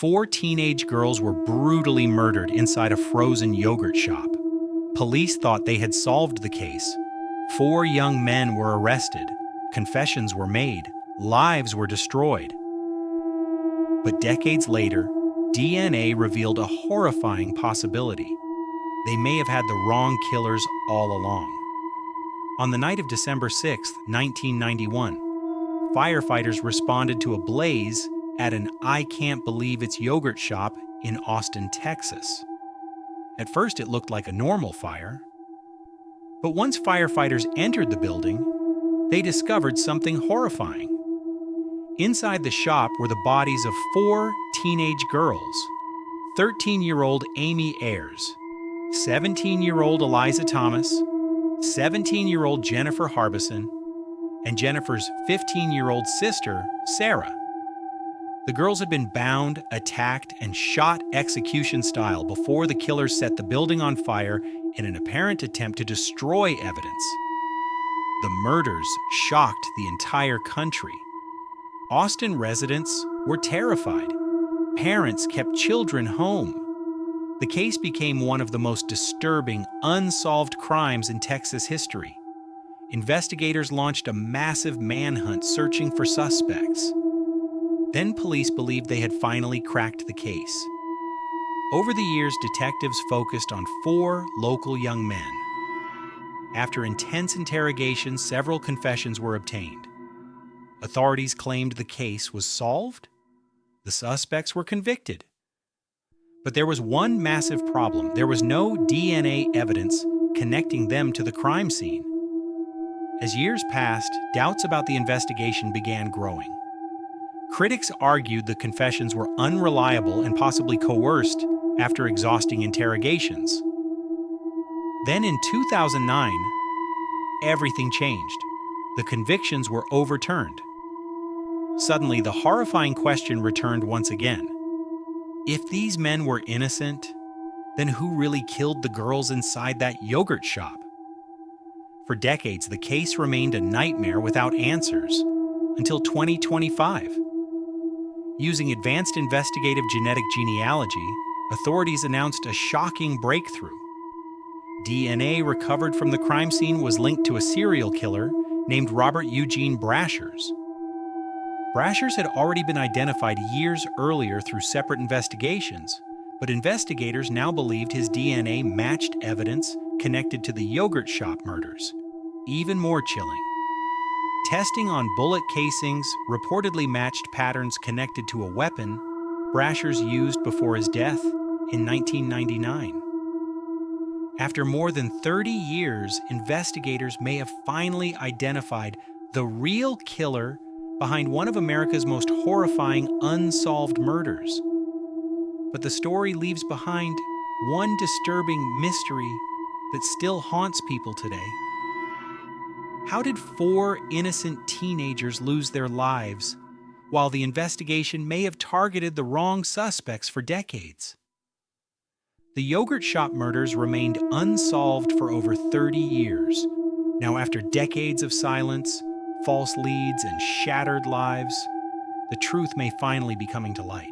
4 teenage girls were brutally murdered inside a frozen yogurt shop. Police thought they had solved the case. 4 young men were arrested. Confessions were made. Lives were destroyed. But decades later, DNA revealed a horrifying possibility. They may have had the wrong killers all along. On the night of December 6, 1991, firefighters responded to a blaze at an I Can't Believe It's yogurt shop in Austin, Texas. At first, it looked like a normal fire. But once firefighters entered the building, they discovered something horrifying. Inside the shop were the bodies of 4 teenage girls: 13-year-old Amy Ayers, 17-year-old Eliza Thomas, 17-year-old Jennifer Harbison, and Jennifer's 15-year-old sister, Sarah. The girls had been bound, attacked, and shot execution style before the killers set the building on fire in an apparent attempt to destroy evidence. The murders shocked the entire country. Austin residents were terrified. Parents kept children home. The case became one of the most disturbing, unsolved crimes in Texas history. Investigators launched a massive manhunt searching for suspects. Then police believed they had finally cracked the case. Over the years, detectives focused on 4 local young men. After intense interrogation, several confessions were obtained. Authorities claimed the case was solved. The suspects were convicted. But there was one massive problem. There was no DNA evidence connecting them to the crime scene. As years passed, doubts about the investigation began growing. Critics argued the confessions were unreliable and possibly coerced after exhausting interrogations. Then in 2009, everything changed. The convictions were overturned. Suddenly, the horrifying question returned once again. If these men were innocent, then who really killed the girls inside that yogurt shop? For decades, the case remained a nightmare without answers, until 2025. Using advanced investigative genetic genealogy, authorities announced a shocking breakthrough. DNA recovered from the crime scene was linked to a serial killer named Robert Eugene Brashers. Brashers had already been identified years earlier through separate investigations, but investigators now believed his DNA matched evidence connected to the yogurt shop murders. Even more chilling. Testing on bullet casings reportedly matched patterns connected to a weapon Brashers used before his death in 1999. After more than 30 years, investigators may have finally identified the real killer behind one of America's most horrifying unsolved murders. But the story leaves behind one disturbing mystery that still haunts people today. How did 4 innocent teenagers lose their lives, while the investigation may have targeted the wrong suspects for decades? The yogurt shop murders remained unsolved for over 30 years. Now, after decades of silence, false leads, and shattered lives, the truth may finally be coming to light.